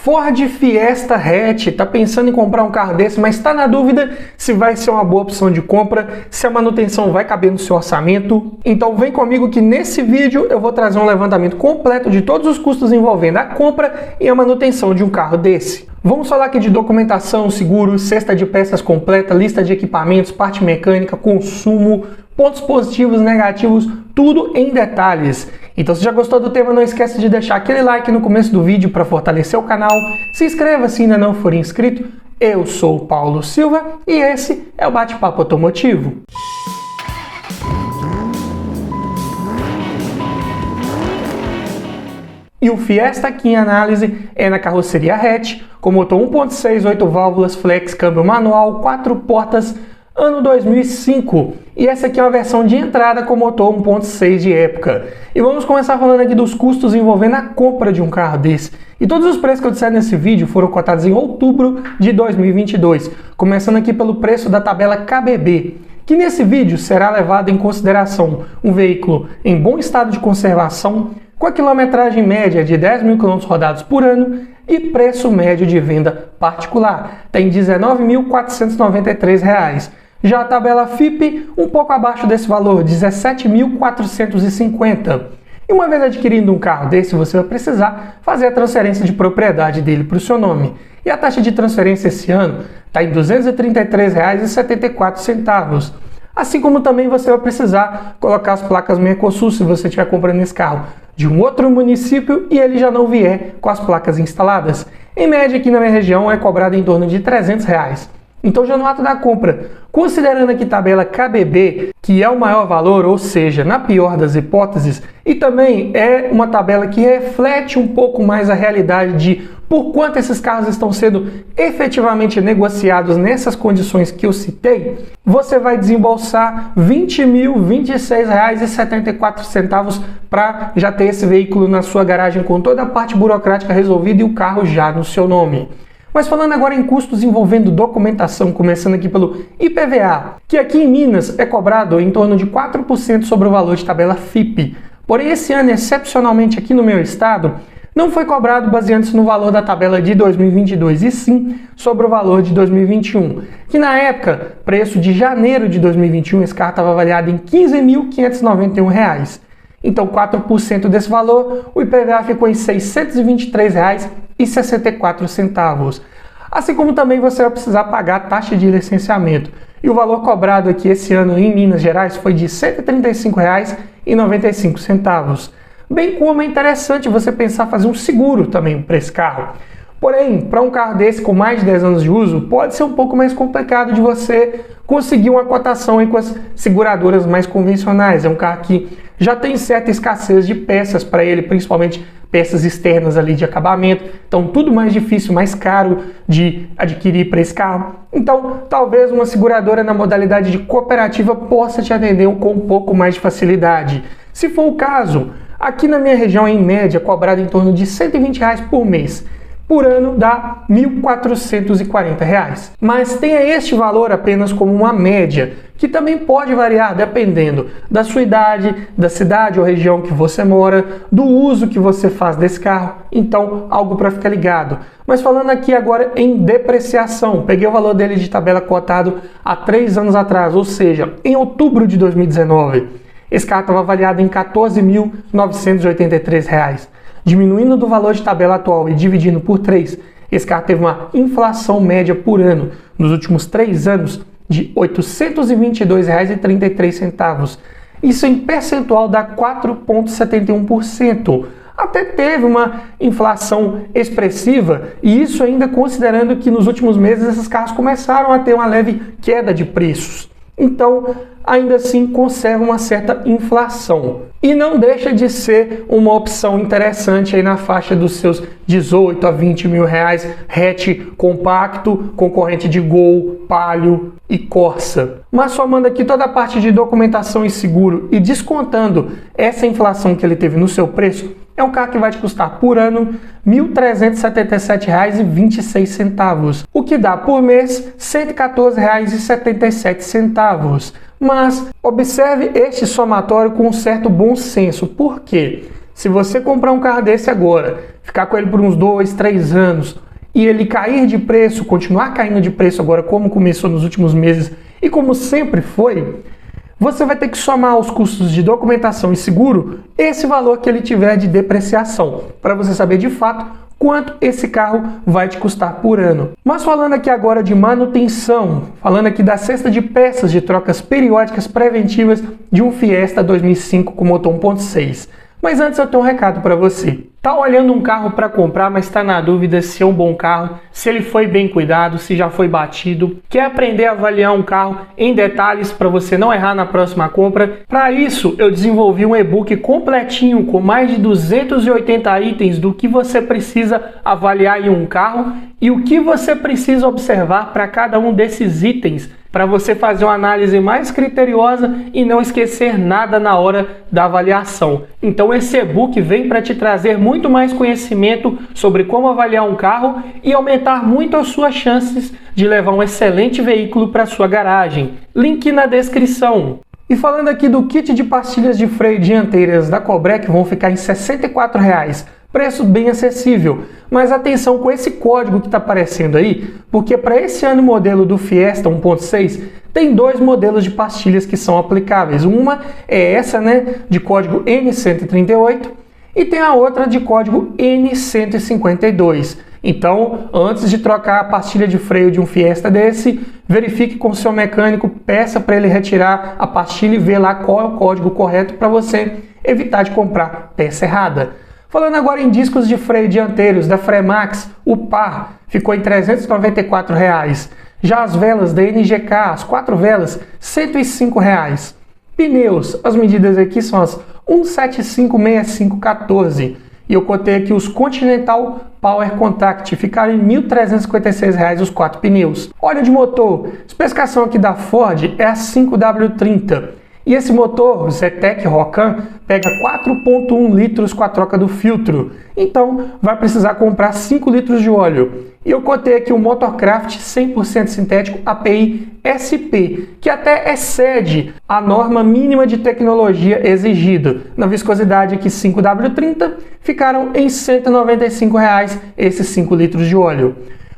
Ford Fiesta Hatch, está pensando em comprar um carro desse, mas está na dúvida se vai ser uma boa opção de compra, se a manutenção vai caber no seu orçamento? Então vem comigo que nesse vídeo eu vou trazer um levantamento completo de todos os custos envolvendo a compra e a manutenção de um carro desse. Vamos falar aqui de documentação, seguro, cesta de peças completa, lista de equipamentos, parte mecânica, consumo, pontos positivos, negativos, tudo em detalhes. Então se já gostou do tema, não esquece de deixar aquele like no começo do vídeo para fortalecer o canal, se inscreva se ainda não for inscrito. Eu sou o Paulo Silva e esse é o Bate-Papo Automotivo. E o Fiesta aqui em análise é na carroceria hatch, com motor 1.6, 8 válvulas, flex, câmbio manual, 4 portas, ano 2005. E essa aqui é uma versão de entrada com motor 1.6 de época. E vamos começar falando aqui dos custos envolvendo a compra de um carro desse. E todos os preços que eu disser nesse vídeo foram cotados em outubro de 2022. Começando aqui pelo preço da tabela KBB, que nesse vídeo será levado em consideração um veículo em bom estado de conservação, com a quilometragem média de 10 mil km rodados por ano e preço médio de venda particular, tem R$ 19.493. Já a tabela FIPE, um pouco abaixo desse valor, R$ 17.450. E uma vez adquirindo um carro desse, você vai precisar fazer a transferência de propriedade dele para o seu nome. E a taxa de transferência esse ano está em R$ 233,74. Assim como também você vai precisar colocar as placas Mercosul se você estiver comprando esse carro de um outro município e ele já não vier com as placas instaladas. Em média aqui na minha região é cobrado em torno de R$ 300. Então já no ato da compra, considerando aqui tabela KBB, que é o maior valor, ou seja, na pior das hipóteses, e também é uma tabela que reflete um pouco mais a realidade de por quanto esses carros estão sendo efetivamente negociados nessas condições que eu citei, você vai desembolsar R$ 20.026,74 para já ter esse veículo na sua garagem com toda a parte burocrática resolvida e o carro já no seu nome. Mas falando agora em custos envolvendo documentação, começando aqui pelo IPVA, que aqui em Minas é cobrado em torno de 4% sobre o valor de tabela FIPE. Porém, esse ano, excepcionalmente aqui no meu estado, não foi cobrado baseando-se no valor da tabela de 2022, e sim sobre o valor de 2021, que na época, preço de janeiro de 2021, esse carro estava avaliado em R$ 15.591. Então, 4% desse valor, o IPVA ficou em R$ 623,64. Assim como também você vai precisar pagar a taxa de licenciamento. E o valor cobrado aqui esse ano em Minas Gerais foi de R$ 135,95. Bem como é interessante você pensar fazer um seguro também para esse carro. Porém, para um carro desse com mais de 10 anos de uso, pode ser um pouco mais complicado de você conseguir uma cotação aí com as seguradoras mais convencionais. É um carro que já tem certa escassez de peças para ele, principalmente peças externas ali de acabamento. Então, tudo mais difícil, mais caro de adquirir para esse carro. Então, talvez uma seguradora na modalidade de cooperativa possa te atender com um pouco mais de facilidade. Se for o caso, aqui na minha região, em média, cobrado em torno de R$ 120 por mês. Por ano dá R$ 1.440. Mas tenha este valor apenas como uma média, que também pode variar dependendo da sua idade, da cidade ou região que você mora, do uso que você faz desse carro. Então, algo para ficar ligado. Mas falando aqui agora em depreciação, peguei o valor dele de tabela cotado há 3 anos atrás, ou seja, em outubro de 2019. Esse carro estava avaliado em R$ 14.983. Diminuindo do valor de tabela atual e dividindo por 3, esse carro teve uma inflação média por ano nos últimos 3 anos de R$ 822,33. Isso em percentual dá 4,71%. Até teve uma inflação expressiva, e isso ainda considerando que nos últimos meses esses carros começaram a ter uma leve queda de preços. Então, ainda assim, conserva uma certa inflação. E não deixa de ser uma opção interessante aí na faixa dos seus 18 a 20 mil reais, hatch compacto, concorrente de Gol, Palio e Corsa. Mas somando aqui toda a parte de documentação e seguro e descontando essa inflação que ele teve no seu preço, é um carro que vai te custar por ano R$ 1.377,26, o que dá por mês R$ 114,77. Mas observe este somatório com um certo bom senso. Por quê? Se você comprar um carro desse agora, ficar com ele por uns 2, 3 anos e ele cair de preço, continuar caindo de preço agora como começou nos últimos meses e como sempre foi, você vai ter que somar os custos de documentação e seguro esse valor que ele tiver de depreciação, para você saber de fato quanto esse carro vai te custar por ano. Mas falando aqui agora de manutenção, falando aqui da cesta de peças de trocas periódicas preventivas de um Fiesta 2005 com motor 1.6. Mas antes eu tenho um recado para você. Tá olhando um carro para comprar, mas está na dúvida se é um bom carro, se ele foi bem cuidado, se já foi batido. Quer aprender a avaliar um carro em detalhes para você não errar na próxima compra? Para isso, eu desenvolvi um e-book completinho com mais de 280 itens do que você precisa avaliar em um carro e o que você precisa observar para cada um desses itens, para você fazer uma análise mais criteriosa e não esquecer nada na hora da avaliação. Então esse e-book vem para te trazer muito mais conhecimento sobre como avaliar um carro e aumentar muito as suas chances de levar um excelente veículo para sua garagem. Link na descrição. E falando aqui do kit de pastilhas de freio dianteiras da Cobrec, vão ficar em R$ 64,00. Preço bem acessível, mas atenção com esse código que está aparecendo aí, porque para esse ano modelo do Fiesta 1.6 tem 2 modelos de pastilhas que são aplicáveis. Uma é essa, né, de código N138 e tem a outra de código N152. Então, antes de trocar a pastilha de freio de um Fiesta desse, verifique com o seu mecânico, peça para ele retirar a pastilha e ver lá qual é o código correto para você evitar de comprar peça errada. Falando agora em discos de freio dianteiros da Fremax, o par ficou em R$ 394,00. Já as velas da NGK, as 4 velas, R$ 105,00. Pneus, as medidas aqui são as 175/6514. E eu cotei aqui os Continental Power Contact, ficaram em R$ 1.356,00 os 4 pneus. Óleo de motor, especificação aqui da Ford é a 5W30. E esse motor, Zetec Rocan, pega 4,1 litros com a troca do filtro. Então, vai precisar comprar 5 litros de óleo. E eu cotei aqui o Motorcraft 100% sintético API SP, que até excede a norma mínima de tecnologia exigida. Na viscosidade aqui 5W30, ficaram em R$ 195,00 esses 5 litros de óleo.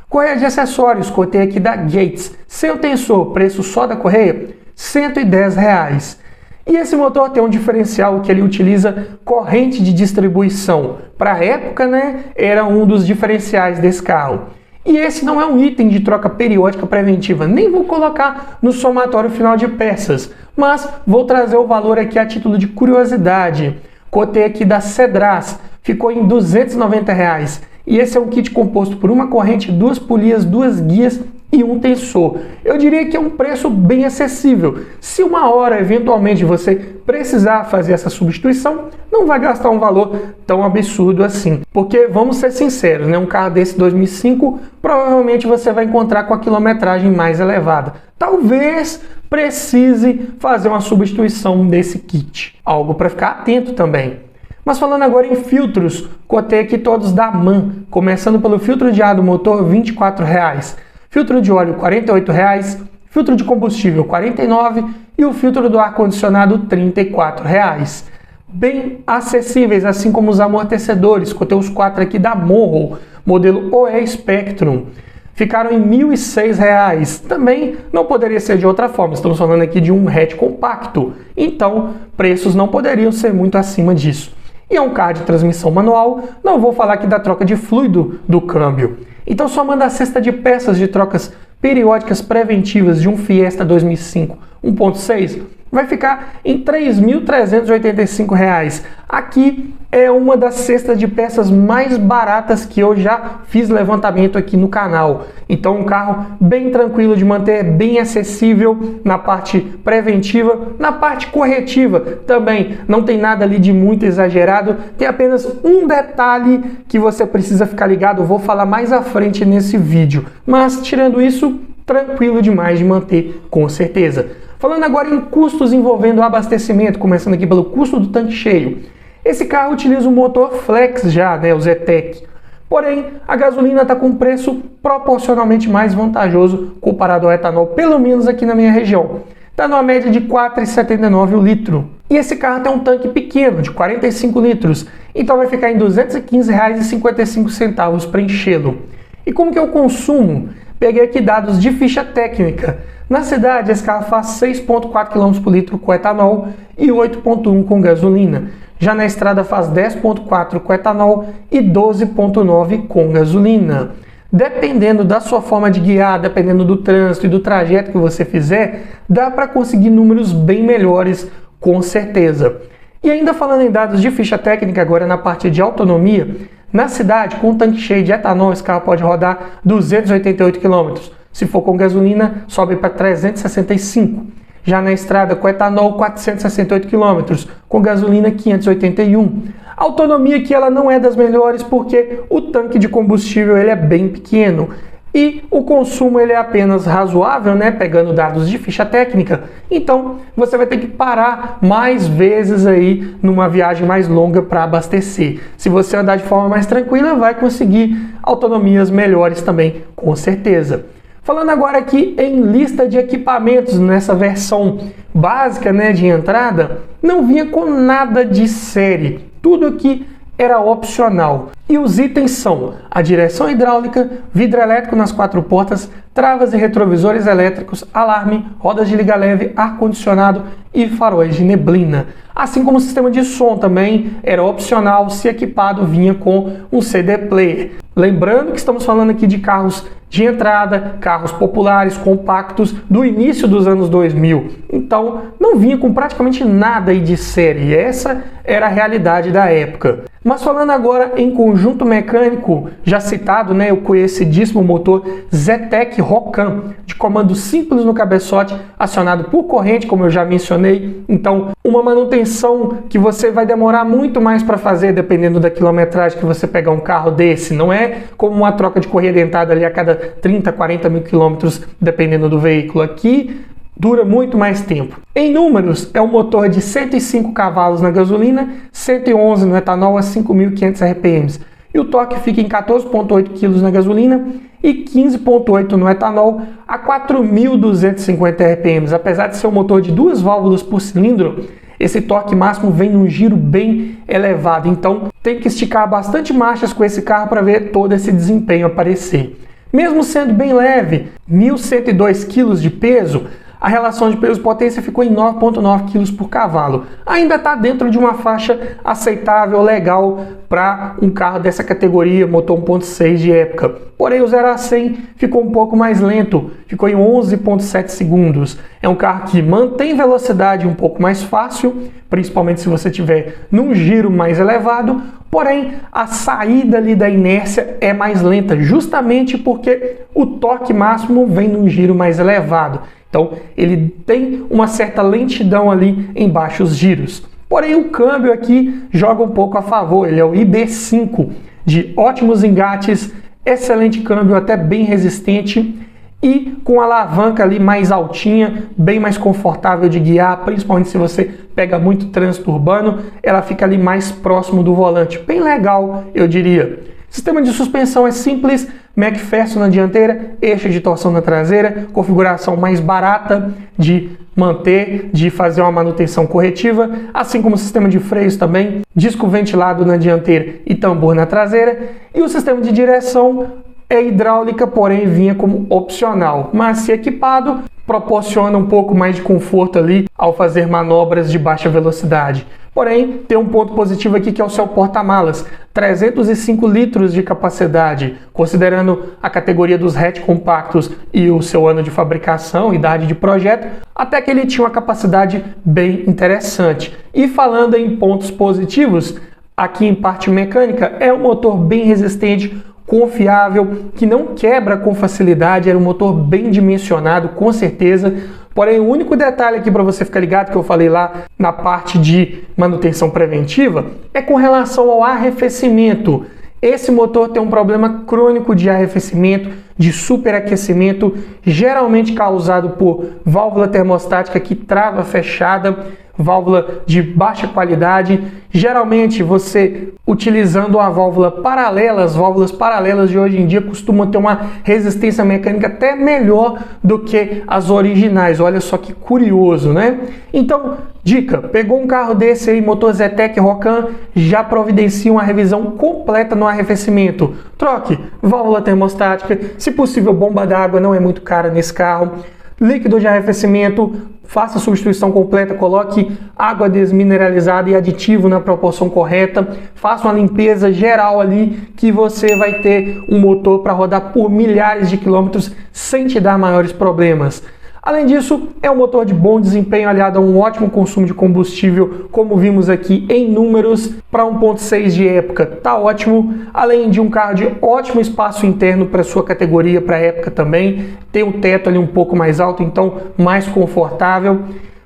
Correia de acessórios, cotei aqui da Gates. Sem o tensor, preço só da correia, R$ 110,00. E esse motor tem um diferencial que ele utiliza corrente de distribuição. Para a época, né, era um dos diferenciais desse carro. E esse não é um item de troca periódica preventiva, nem vou colocar no somatório final de peças, mas vou trazer o valor aqui a título de curiosidade. Cotei aqui da Cedras, ficou em R$ 290,00. E esse é um kit composto por uma corrente, 2 polias, 2 guias e um tensor. Eu diria que é um preço bem acessível. Se uma hora, eventualmente, você precisar fazer essa substituição, não vai gastar um valor tão absurdo assim. Porque, vamos ser sinceros, né? Um carro desse 2005, provavelmente você vai encontrar com a quilometragem mais elevada. Talvez precise fazer uma substituição desse kit. Algo para ficar atento também. Mas falando agora em filtros, cotei aqui todos da MAN, começando pelo filtro de ar do motor, R$ 24,00. Filtro de óleo, R$ 48,00, filtro de combustível, R$ 49,00 e o filtro do ar-condicionado, R$ 34,00. Bem acessíveis, assim como os amortecedores, cotei os 4 aqui da Morro, modelo OE Spectrum. Ficaram em R$ 1.006. Também não poderia ser de outra forma, estamos falando aqui de um hatch compacto, então preços não poderiam ser muito acima disso. E é um carro de transmissão manual, não vou falar aqui da troca de fluido do câmbio. Então, somando a cesta de peças de trocas periódicas preventivas de um Fiesta 2005 1.6, vai ficar em R$ 3.385. Aqui é uma das cestas de peças mais baratas que eu já fiz levantamento aqui no canal. Então, um carro bem tranquilo de manter, bem acessível na parte preventiva, na parte corretiva também não tem nada ali de muito exagerado, tem apenas um detalhe que você precisa ficar ligado, eu vou falar mais à frente nesse vídeo, mas tirando isso, tranquilo demais de manter com certeza. Falando agora em custos envolvendo abastecimento, começando aqui pelo custo do tanque cheio. Esse carro utiliza um motor flex já, né, o Zetec. Porém, a gasolina está com um preço proporcionalmente mais vantajoso comparado ao etanol, pelo menos aqui na minha região. Está numa média de R$ 4,79 o litro. E esse carro tem um tanque pequeno, de 45 litros. então vai ficar em R$ 215,55 para enchê-lo. E como que é o consumo? Peguei aqui dados de ficha técnica. Na cidade, esse carro faz 6,4 km por litro com etanol e 8,1 com gasolina. Já na estrada faz 10,4 com etanol e 12,9 com gasolina. Dependendo da sua forma de guiar, dependendo do trânsito e do trajeto que você fizer, dá para conseguir números bem melhores, com certeza. E ainda falando em dados de ficha técnica, agora na parte de autonomia, na cidade, com um tanque cheio de etanol, esse carro pode rodar 288 km. Se for com gasolina, sobe para 365. Já na estrada, com etanol, 468 km, com gasolina, 581. A autonomia aqui ela não é das melhores porque o tanque de combustível ele é bem pequeno e o consumo ele é apenas razoável, né, pegando dados de ficha técnica. Então, você vai ter que parar mais vezes aí numa viagem mais longa para abastecer. Se você andar de forma mais tranquila, vai conseguir autonomias melhores também, com certeza. Falando agora aqui em lista de equipamentos, nessa versão básica, né, de entrada, não vinha com nada de série. Tudo aqui era opcional. E os itens são a direção hidráulica, vidro elétrico nas 4 portas, travas e retrovisores elétricos, alarme, rodas de liga leve, ar-condicionado e faróis de neblina. Assim como o sistema de som também era opcional, se equipado vinha com um CD player. Lembrando que estamos falando aqui de carros de entrada, carros populares, compactos, do início dos anos 2000. Então, não vinha com praticamente nada aí de série. Essa era a realidade da época. Mas falando agora em conjunto mecânico, já citado, né, o conhecidíssimo motor Zetec Rocan, de comando simples no cabeçote, acionado por corrente, como eu já mencionei. Então, uma manutenção que você vai demorar muito mais para fazer, dependendo da quilometragem que você pegar um carro desse. Não é como uma troca de correia dentada ali a cada 30, 40 mil quilômetros, dependendo do veículo. Aqui dura muito mais tempo. Em números, é um motor de 105 cavalos na gasolina, 111 no etanol a 5.500 RPM. E o torque fica em 14,8 kg na gasolina e 15,8 no etanol a 4.250 RPM. Apesar de ser um motor de 2 válvulas por cilindro, esse torque máximo vem num giro bem elevado. Então tem que esticar bastante marchas com esse carro para ver todo esse desempenho aparecer. Mesmo sendo bem leve, 1.102 kg de peso, a relação de peso-potência ficou em 9,9 kg por cavalo. Ainda está dentro de uma faixa aceitável, legal para um carro dessa categoria, motor 1.6 de época. Porém, o 0 a 100 ficou um pouco mais lento, ficou em 11,7 segundos. É um carro que mantém velocidade um pouco mais fácil, principalmente se você tiver num giro mais elevado, porém a saída ali da inércia é mais lenta, justamente porque o torque máximo vem num giro mais elevado. Então, ele tem uma certa lentidão ali em baixos giros. Porém, o câmbio aqui joga um pouco a favor. Ele é o IB5, de ótimos engates, excelente câmbio, até bem resistente e com a alavanca ali mais altinha, bem mais confortável de guiar, principalmente se você pega muito trânsito urbano, ela fica ali mais próximo do volante. Bem legal, eu diria. Sistema de suspensão é simples, McPherson na dianteira, eixo de torção na traseira, configuração mais barata de manter, de fazer uma manutenção corretiva, assim como o sistema de freios também, disco ventilado na dianteira e tambor na traseira, e o sistema de direção é hidráulica, porém vinha como opcional, mas se equipado, proporciona um pouco mais de conforto ali ao fazer manobras de baixa velocidade. Porém, tem um ponto positivo aqui que é o seu porta-malas, 305 litros de capacidade, considerando a categoria dos hatch compactos e o seu ano de fabricação, idade de projeto, até que ele tinha uma capacidade bem interessante. E falando em pontos positivos, aqui em parte mecânica, é um motor bem resistente, confiável, que não quebra com facilidade, era um motor bem dimensionado, com certeza. Porém, o único detalhe aqui para você ficar ligado, que eu falei lá na parte de manutenção preventiva, é com relação ao arrefecimento. Esse motor tem um problema crônico de arrefecimento, de superaquecimento, geralmente causado por válvula termostática que trava fechada, válvula de baixa qualidade. Geralmente você utilizando uma válvula paralela, as válvulas paralelas de hoje em dia costumam ter uma resistência mecânica até melhor do que as originais. Olha só que curioso, né? Então, dica, pegou um carro desse aí, motor Zetec Rocan, já providencia uma revisão completa no arrefecimento. Troque válvula termostática, se possível bomba d'água, não é muito cara nesse carro. Líquido de arrefecimento, faça a substituição completa, coloque água desmineralizada e aditivo na proporção correta, faça uma limpeza geral ali que você vai ter um motor para rodar por milhares de quilômetros sem te dar maiores problemas. Além disso, é um motor de bom desempenho aliado a um ótimo consumo de combustível, como vimos aqui em números, para 1.6 de época, tá ótimo. Além de um carro de ótimo espaço interno para sua categoria, para a época também, tem um teto ali um pouco mais alto, então mais confortável.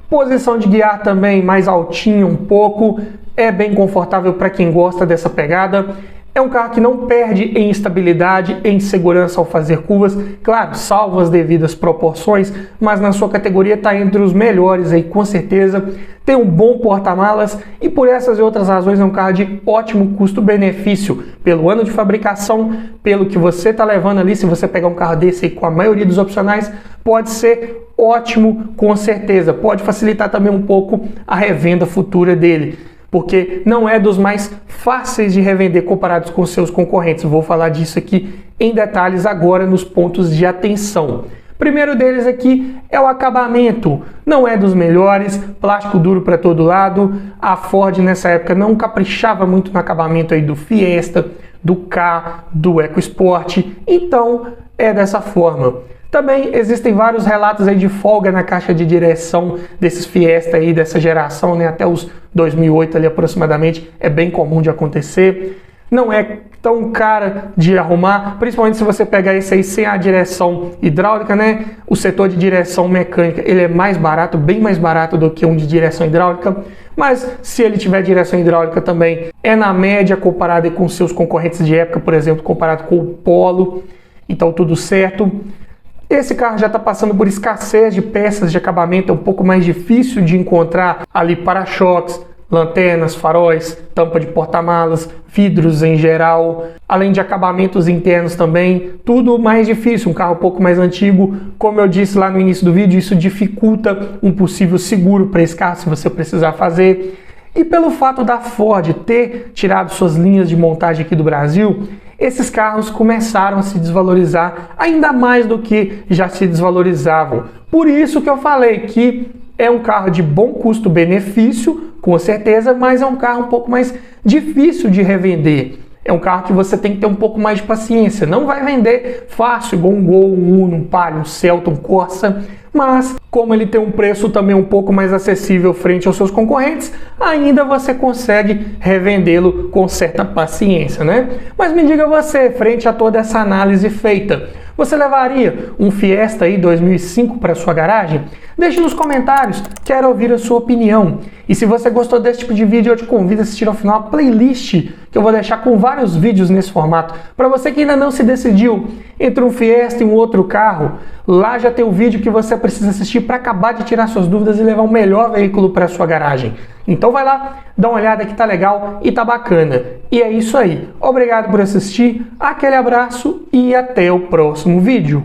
Posição de guiar também mais altinha um pouco, é bem confortável para quem gosta dessa pegada. É um carro que não perde em estabilidade, em segurança ao fazer curvas, claro, salvo as devidas proporções, mas na sua categoria está entre os melhores aí, com certeza. Tem um bom porta-malas e por essas e outras razões é um carro de ótimo custo-benefício, pelo ano de fabricação, pelo que você está levando ali. Se você pegar um carro desse aí com a maioria dos opcionais, pode ser ótimo com certeza, pode facilitar também um pouco a revenda futura dele, porque não é dos mais fáceis de revender comparados com seus concorrentes. Vou falar disso aqui em detalhes agora nos pontos de atenção. Primeiro deles aqui é o acabamento. Não é dos melhores, plástico duro para todo lado. A Ford nessa época não caprichava muito no acabamento aí do Fiesta, do Ka, do EcoSport. Então é dessa forma. Também existem vários relatos aí de folga na caixa de direção desses Fiesta aí dessa geração, né? Até os 2008 ali aproximadamente, é bem comum de acontecer. Não é tão cara de arrumar, principalmente se você pegar esse aí sem a direção hidráulica, né? O setor de direção mecânica, ele é mais barato, bem mais barato do que um de direção hidráulica. Mas se ele tiver direção hidráulica também, é na média comparado com seus concorrentes de época, por exemplo, comparado com o Polo. Então tudo certo. Esse carro já está passando por escassez de peças de acabamento, é um pouco mais difícil de encontrar ali para-choques, lanternas, faróis, tampa de porta-malas, vidros em geral, além de acabamentos internos também, tudo mais difícil, um carro um pouco mais antigo. Como eu disse lá no início do vídeo, isso dificulta um possível seguro para esse carro se você precisar fazer. E pelo fato da Ford ter tirado suas linhas de montagem aqui do Brasil, esses carros começaram a se desvalorizar ainda mais do que já se desvalorizavam. Por isso que eu falei que é um carro de bom custo-benefício, com certeza, mas é um carro um pouco mais difícil de revender. É um carro que você tem que ter um pouco mais de paciência. Não vai vender fácil, igual um Gol, um Uno, um Palio, um Celta, um Corsa. Mas, como ele tem um preço também um pouco mais acessível frente aos seus concorrentes, ainda você consegue revendê-lo com certa paciência, né? Mas me diga você, frente a toda essa análise feita, você levaria um Fiesta aí 2005 para sua garagem? Deixe nos comentários, quero ouvir a sua opinião. E se você gostou desse tipo de vídeo, eu te convido a assistir ao final a playlist que eu vou deixar com vários vídeos nesse formato. Para você que ainda não se decidiu entre um Fiesta e um outro carro, lá já tem o vídeo que você precisa assistir para acabar de tirar suas dúvidas e levar o melhor veículo para sua garagem. Então vai lá, dá uma olhada que tá legal e tá bacana. E é isso aí. Obrigado por assistir, aquele abraço e até o próximo vídeo.